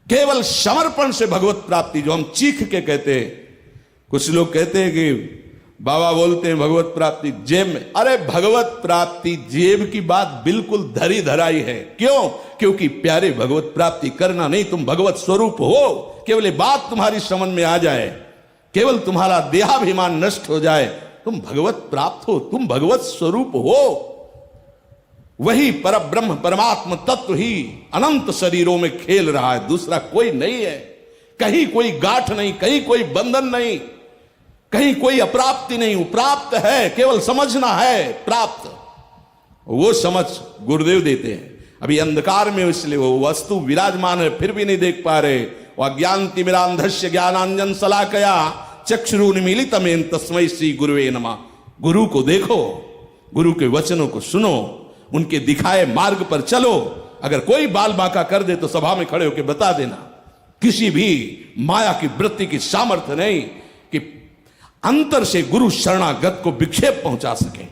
केवल समर्पण से भगवत प्राप्ति, जो हम चीख के कहते हैं। कुछ लोग कहते हैं कि बाबा बोलते हैं भगवत प्राप्ति जेब में। अरे भगवत प्राप्ति जेब की बात बिल्कुल धरी धराई है। क्यों? क्योंकि प्यारे भगवत प्राप्ति करना नहीं, तुम भगवत स्वरूप हो। केवल ये बात तुम्हारी समझ में आ जाए, केवल तुम्हारा देहाभिमान नष्ट हो जाए, तुम भगवत प्राप्त हो, तुम भगवत स्वरूप हो। वही परब्रह्म परमात्म तत्व ही अनंत शरीरों में खेल रहा है, दूसरा कोई नहीं है। कहीं कोई गांठ नहीं, कहीं कोई बंधन नहीं, कहीं कोई अप्राप्ति नहीं। उप्राप्त है, केवल समझना है प्राप्त। वो समझ गुरुदेव देते हैं। अभी अंधकार में इसलिए वो वस्तु विराजमान है, फिर भी नहीं देख पा रहे। अज्ञानतिमिरांधस्य ज्ञानांजन शलाकया चक्षुरुन्मीलितमेन तस्मै श्री गुरुवे नमः। गुरु को देखो, गुरु के वचनों को सुनो, उनके दिखाए मार्ग पर चलो। अगर कोई बाल बांका कर दे तो सभा में खड़े होकर बता देना। किसी भी माया की वृत्ति की सामर्थ्य नहीं कि अंतर से गुरु शरणागत को विक्षेप पहुंचा सके।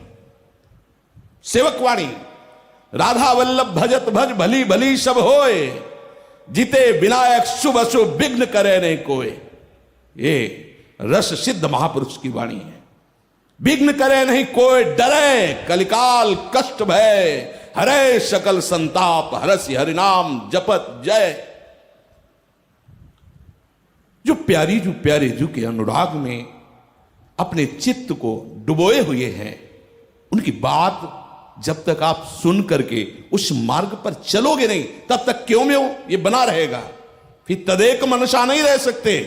सेवकवाणी राधा वल्लभ भजत भज भली भली सब होए, जिते विनायक शुभ अशुभ विघ्न करे नहीं कोई। ये रस सिद्ध महापुरुष की वाणी है। विघ्न करे नहीं कोई, डरे कलिकाल कष्ट भय, हरे सकल संताप, हरसि हरिनाम जपत जय। जो प्यारे जो के अनुराग में अपने चित्त को डुबोए हुए हैं, उनकी बात जब तक आप सुन करके उस मार्ग पर चलोगे नहीं, तब तक क्यों में हो ये बना रहेगा। फिर तदेक मनसा नहीं रह सकते।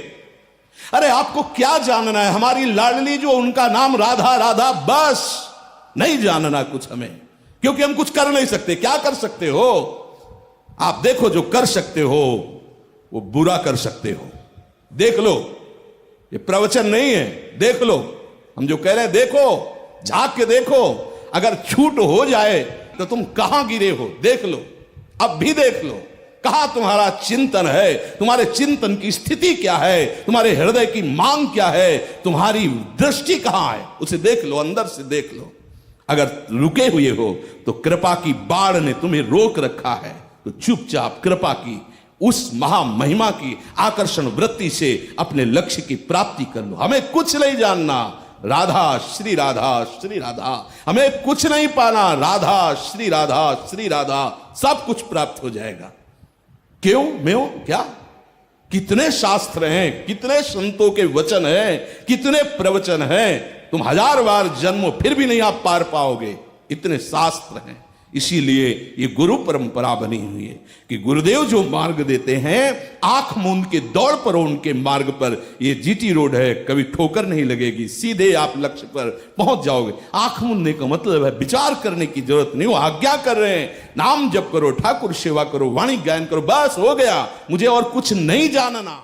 अरे आपको क्या जानना है? हमारी लाडली जो उनका नाम राधा राधा, बस नहीं जानना कुछ हमें, क्योंकि हम कुछ कर नहीं सकते। क्या कर सकते हो आप? देखो, जो कर सकते हो वो बुरा कर सकते हो। देख लो, ये प्रवचन नहीं है, देख लो। हम जो कह रहे हैं देखो, झांक के देखो। अगर छूट हो जाए तो तुम कहां गिरे हो देख लो, अब भी देख लो। कहां तुम्हारा चिंतन है, तुम्हारे चिंतन की स्थिति क्या है, तुम्हारे हृदय की मांग क्या है, तुम्हारी दृष्टि कहां है, उसे देख लो, अंदर से देख लो। अगर रुके हुए हो तो कृपा की बाढ़ ने तुम्हें रोक रखा है, तो चुपचाप कृपा की उस महामहिमा की आकर्षण वृत्ति से अपने लक्ष्य की प्राप्ति कर लो। हमें कुछ नहीं जानना, राधा श्री राधा श्री राधा। हमें कुछ नहीं पाना, राधा श्री राधा श्री राधा, सब कुछ प्राप्त हो जाएगा। क्यों मैं क्या? कितने शास्त्र हैं, कितने संतों के वचन हैं, कितने प्रवचन हैं, तुम 1000 बार जन्मो फिर भी नहीं आप पार पाओगे। इतने शास्त्र हैं। इसीलिए ये गुरु परंपरा बनी हुई है कि गुरुदेव जो मार्ग देते हैं, आंख मूंद के दौड़ पर उनके मार्ग पर। ये जीटी रोड है, कभी ठोकर नहीं लगेगी, सीधे आप लक्ष्य पर पहुंच जाओगे। आंख मूंदने का मतलब है विचार करने की जरूरत नहीं। वो आज्ञा कर रहे हैं, नाम जप करो, ठाकुर सेवा करो, वाणी गायन करो, बस हो गया, मुझे और कुछ नहीं जानना।